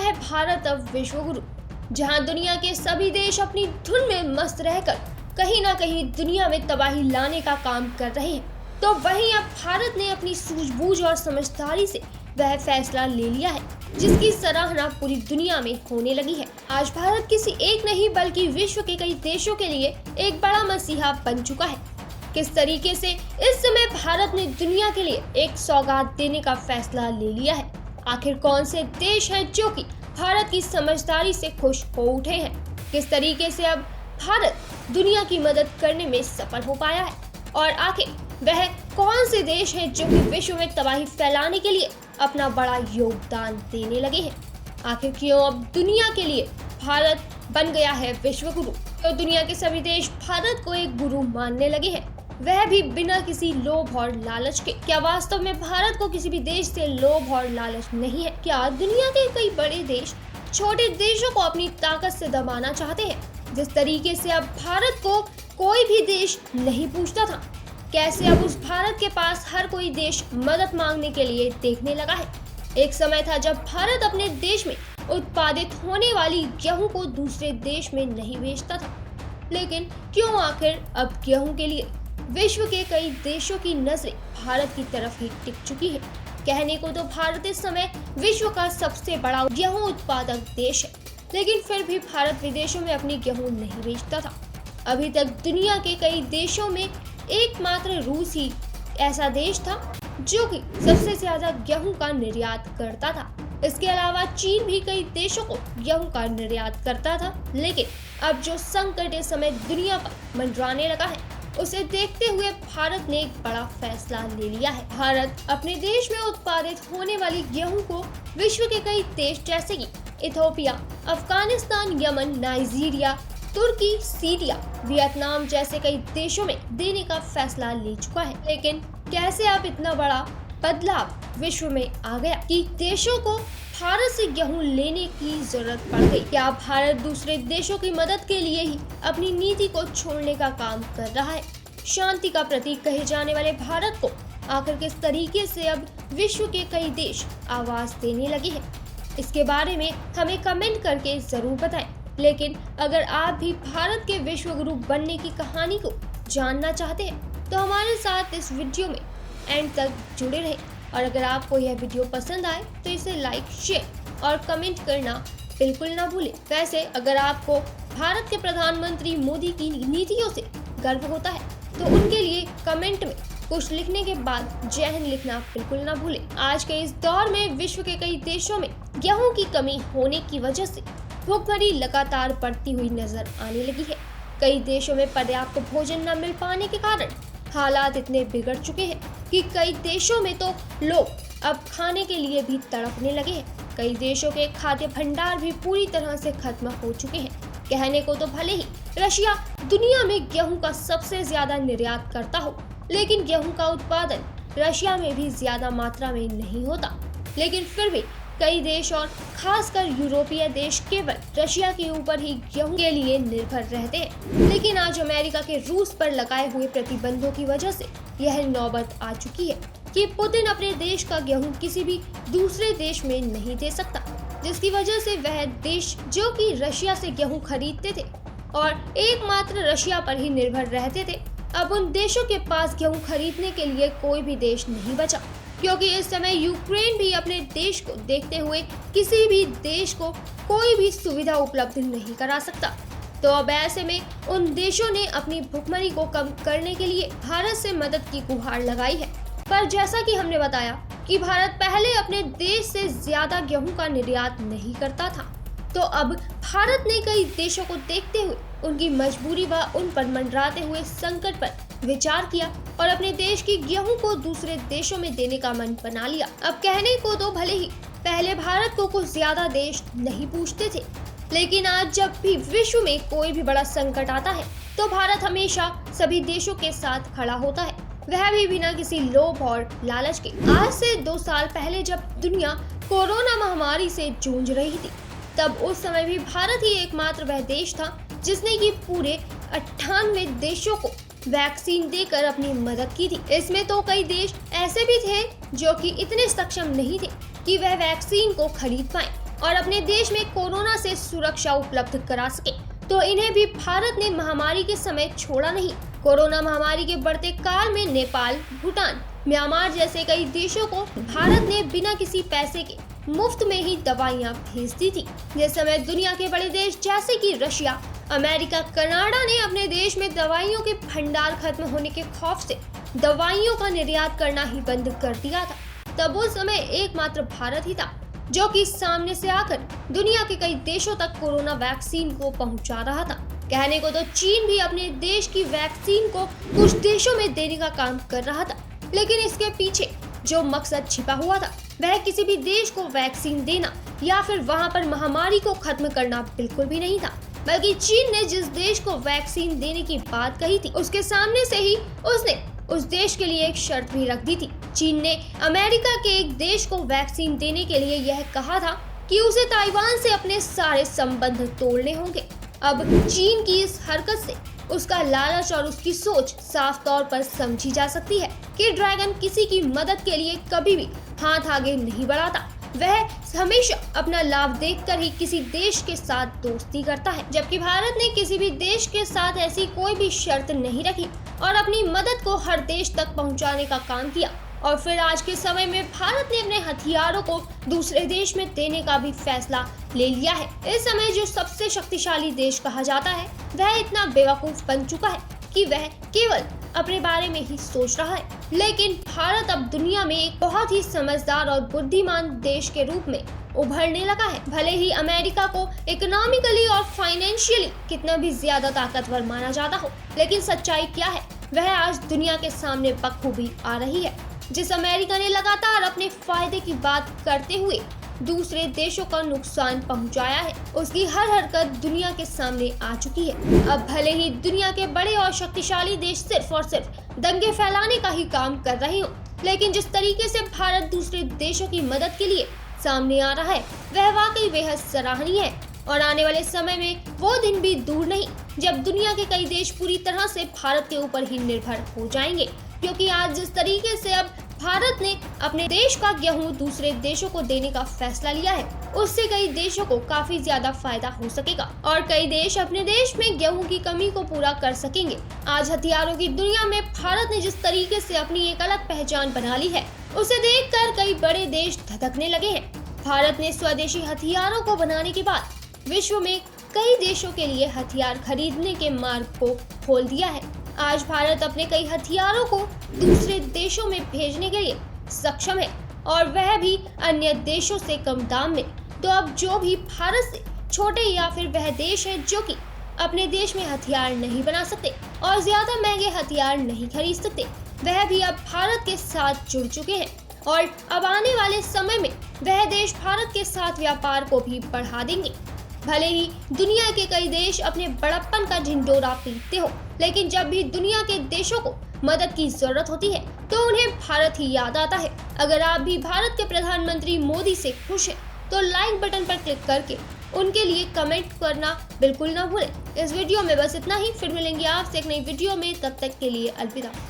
है भारत अब विश्व गुरु। जहां दुनिया के सभी देश अपनी धुन में मस्त रहकर कहीं ना कहीं दुनिया में तबाही लाने का काम कर रहे हैं, तो वहीं अब भारत ने अपनी सूझबूझ और समझदारी से वह फैसला ले लिया है जिसकी सराहना पूरी दुनिया में होने लगी है। आज भारत किसी एक नहीं बल्कि विश्व के कई देशों के लिए एक बड़ा मसीहा बन चुका है। किस तरीके से इस समय भारत ने दुनिया के लिए एक सौगात देने का फैसला ले लिया है। आखिर कौन से देश हैं जो कि भारत की समझदारी से खुश हो उठे हैं। किस तरीके से अब भारत दुनिया की मदद करने में सफल हो पाया है और आखिर वह कौन से देश हैं जो कि विश्व में तबाही फैलाने के लिए अपना बड़ा योगदान देने लगे हैं। आखिर क्यों अब दुनिया के लिए भारत बन गया है विश्व गुरु। तो दुनिया के सभी देश भारत को एक गुरु मानने लगे हैं, वह भी बिना किसी लोभ और लालच के। क्या वास्तव में भारत को किसी भी देश से लोभ और लालच नहीं है? क्या दुनिया के कई बड़े देश छोटे देशों को अपनी ताकत से दबाना चाहते हैं? जिस तरीके से अब भारत को कोई भी देश नहीं पूछता था, कैसे अब उस भारत के पास हर कोई देश मदद मांगने के लिए देखने लगा है। एक समय था जब भारत अपने देश में उत्पादित होने वाली गेहूं को दूसरे देश में नहीं बेचता था, लेकिन क्यों आखिर अब गेहूं के लिए विश्व के कई देशों की नजरें भारत की तरफ ही टिक चुकी है। कहने को तो भारत इस समय विश्व का सबसे बड़ा गेहूं उत्पादक देश है, लेकिन फिर भी भारत विदेशों में अपनी गेहूं नहीं बेचता था। अभी तक दुनिया के कई देशों में एकमात्र रूस ही ऐसा देश था जो कि सबसे ज्यादा गेहूं का निर्यात करता था। इसके अलावा चीन भी कई देशों को गेहूं का निर्यात करता था, लेकिन अब जो संकट इस समय दुनिया पर मंडराने लगा है, उसे देखते हुए भारत ने एक बड़ा फैसला ले लिया है। भारत अपने देश में उत्पादित होने वाली गेहूं को विश्व के कई देश जैसे कि इथियोपिया, अफगानिस्तान, यमन, नाइजीरिया, तुर्की, सीरिया, वियतनाम जैसे कई देशों में देने का फैसला ले चुका है। लेकिन कैसे अब इतना बड़ा बदलाव विश्व में आ गया कि देशों को भारत से गेहूं लेने की जरूरत पड़ गई? क्या भारत दूसरे देशों की मदद के लिए ही अपनी नीति को छोड़ने का काम कर रहा है? शांति का प्रतीक कहे जाने वाले भारत को आखिर किस तरीके से अब विश्व के कई देश आवाज देने लगे हैं, इसके बारे में हमें कमेंट करके जरूर बताएं। लेकिन अगर आप भी भारत के विश्व गुरु बनने की कहानी को जानना चाहते हैं तो हमारे साथ इस वीडियो में एंड तक जुड़े रहें। और अगर आपको यह वीडियो पसंद आए तो इसे लाइक, शेयर और कमेंट करना बिल्कुल ना भूलें। वैसे अगर आपको भारत के प्रधानमंत्री मोदी की नीतियों से गर्व होता है तो उनके लिए कमेंट में कुछ लिखने के बाद जय हिंद लिखना बिल्कुल ना भूलें। आज के इस दौर में विश्व के कई देशों में गेहूं की कमी होने की वजह से भूखमरी लगातार बढ़ती हुई नजर आने लगी है। कई देशों में पर्याप्त भोजन न मिल पाने के कारण हालात इतने बिगड़ चुके हैं कि कई देशों में तो लोग अब खाने के लिए भी तड़पने लगे हैं। कई देशों के खाद्य भंडार भी पूरी तरह से खत्म हो चुके हैं। कहने को तो भले ही रशिया दुनिया में गेहूं का सबसे ज्यादा निर्यात करता हो, लेकिन गेहूं का उत्पादन रशिया में भी ज्यादा मात्रा में नहीं होता। लेकिन फिर भी कई देश और खासकर यूरोपीय देश केवल रशिया के ऊपर ही गेहूं के लिए निर्भर रहते हैं। लेकिन आज अमेरिका के रूस पर लगाए हुए प्रतिबंधों की वजह से यह नौबत आ चुकी है कि पुतिन अपने देश का गेहूं किसी भी दूसरे देश में नहीं दे सकता, जिसकी वजह से वह देश जो कि रशिया से गेहूं खरीदते थे और एकमात्र रशिया पर ही निर्भर रहते थे, अब उन देशों के पास गेहूं खरीदने के लिए कोई भी देश नहीं बचा, क्योंकि इस समय यूक्रेन भी अपने देश को देखते हुए किसी भी देश को कोई भी सुविधा उपलब्ध नहीं करा सकता। तो अब ऐसे में उन देशों ने अपनी भुखमरी को कम करने के लिए भारत से मदद की गुहार लगाई है। पर जैसा कि हमने बताया कि भारत पहले अपने देश से ज्यादा गेहूं का निर्यात नहीं करता था, तो अब भारत ने कई देशों को देखते हुए उनकी मजबूरी व उन पर मंडराते हुए संकट पर विचार किया और अपने देश की गेहूं को दूसरे देशों में देने का मन बना लिया। अब कहने को तो भले ही पहले भारत को कुछ ज्यादा देश नहीं पूछते थे, लेकिन आज जब भी विश्व में कोई भी बड़ा संकट आता है तो भारत हमेशा सभी देशों के साथ खड़ा होता है, वह भी बिना किसी लोभ और लालच के। आज से 2 साल पहले जब दुनिया कोरोना महामारी से जूझ रही थी, तब उस समय भी भारत ही एकमात्र वह देश था जिसने कि पूरे 98 देशों को वैक्सीन देकर अपनी मदद की थी। इसमें तो कई देश ऐसे भी थे जो कि इतने सक्षम नहीं थे कि वह वैक्सीन को खरीद पाए, और अपने देश में कोरोना से सुरक्षा उपलब्ध करा सके, तो इन्हें भी भारत ने महामारी के समय छोड़ा नहीं। कोरोना महामारी के बढ़ते काल में नेपाल, भूटान, म्यांमार जैसे कई देशों को भारत ने बिना किसी पैसे के मुफ्त में ही दवाइयां भेज दी थी। जिस समय दुनिया के बड़े देश जैसे कि रशिया, अमेरिका, कनाडा ने अपने देश में दवाइयों के भंडार खत्म होने के खौफ से दवाइयों का निर्यात करना ही बंद कर दिया था, तब उस समय एकमात्र भारत ही था जो कि सामने से आकर दुनिया के कई देशों तक कोरोना वैक्सीन को पहुंचा रहा था। कहने को तो चीन भी अपने देश की वैक्सीन को कुछ देशों में देने का काम कर रहा था, लेकिन इसके पीछे जो मकसद छिपा हुआ था वह किसी भी देश को वैक्सीन देना या फिर वहां पर महामारी को खत्म करना बिल्कुल भी नहीं था, बल्कि चीन ने जिस देश को वैक्सीन देने की बात कही थी उसके सामने से ही उसने उस देश के लिए एक शर्त भी रख दी थी। चीन ने अमेरिका के एक देश को वैक्सीन देने के लिए यह कहा था कि उसे ताइवान से अपने सारे संबंध तोड़ने होंगे। अब चीन की इस हरकत से उसका लालच और उसकी सोच साफ तौर पर समझी जा सकती है कि ड्रैगन किसी की मदद के लिए कभी भी हाथ आगे नहीं बढ़ाता। वह हमेशा अपना लाभ देखकर ही किसी देश के साथ दोस्ती करता है, जबकि भारत ने किसी भी देश के साथ ऐसी कोई भी शर्त नहीं रखी और अपनी मदद को हर देश तक पहुंचाने का काम किया। और फिर आज के समय में भारत ने अपने हथियारों को दूसरे देश में देने का भी फैसला ले लिया है। इस समय जो सबसे शक्तिशाली देश कहा जाता है वह इतना बेवकूफ बन चुका है कि वह केवल अपने बारे में ही सोच रहा है, लेकिन भारत अब दुनिया में एक बहुत ही समझदार और बुद्धिमान देश के रूप में उभरने लगा है। भले ही अमेरिका को इकोनॉमिकली और फाइनेंशियली कितना भी ज्यादा ताकतवर माना जाता हो, लेकिन सच्चाई क्या है वह आज दुनिया के सामने बखूबी आ रही है। जिस अमेरिका ने लगातार अपने फायदे की बात करते हुए दूसरे देशों का नुकसान पहुंचाया है, उसकी हर हरकत दुनिया के सामने आ चुकी है। अब भले ही दुनिया के बड़े और शक्तिशाली देश सिर्फ और सिर्फ दंगे फैलाने का ही काम कर रहे हो, लेकिन जिस तरीके से भारत दूसरे देशों की मदद के लिए सामने आ रहा है वह वाकई बेहद सराहनीय है। और आने वाले समय में वो दिन भी दूर नहीं जब दुनिया के कई देश पूरी तरह से भारत के ऊपर ही निर्भर हो जाएंगे, क्योंकि आज जिस तरीके से अब भारत ने अपने देश का गेहूं दूसरे देशों को देने का फैसला लिया है उससे कई देशों को काफी ज्यादा फायदा हो सकेगा और कई देश अपने देश में गेहूं की कमी को पूरा कर सकेंगे। आज हथियारों की दुनिया में भारत ने जिस तरीके से अपनी एक अलग पहचान बना ली है उसे देखकर कई बड़े देश धधकने लगे हैं। भारत ने स्वदेशी हथियारों को बनाने के बाद विश्व में कई देशों के लिए हथियार खरीदने के मार्ग को खोल दिया है। आज भारत अपने कई हथियारों को दूसरे देशों में भेजने के लिए सक्षम है और वह भी अन्य देशों से कम दाम में। तो अब जो भी भारत से छोटे या फिर वह देश है जो कि अपने देश में हथियार नहीं बना सकते और ज्यादा महंगे हथियार नहीं खरीद सकते, वह भी अब भारत के साथ जुड़ चुके हैं और अब आने वाले समय में वह देश भारत के साथ व्यापार को भी बढ़ा देंगे। भले ही दुनिया के कई देश अपने बड़प्पन का ढिंढोरा पीटते हो, लेकिन जब भी दुनिया के देशों को मदद की जरूरत होती है तो उन्हें भारत ही याद आता है। अगर आप भी भारत के प्रधानमंत्री मोदी से खुश हैं तो लाइक बटन पर क्लिक करके उनके लिए कमेंट करना बिल्कुल ना भूलें। इस वीडियो में बस इतना ही, फिर मिलेंगे आपसे एक नई वीडियो में, तब तक के लिए अलविदा।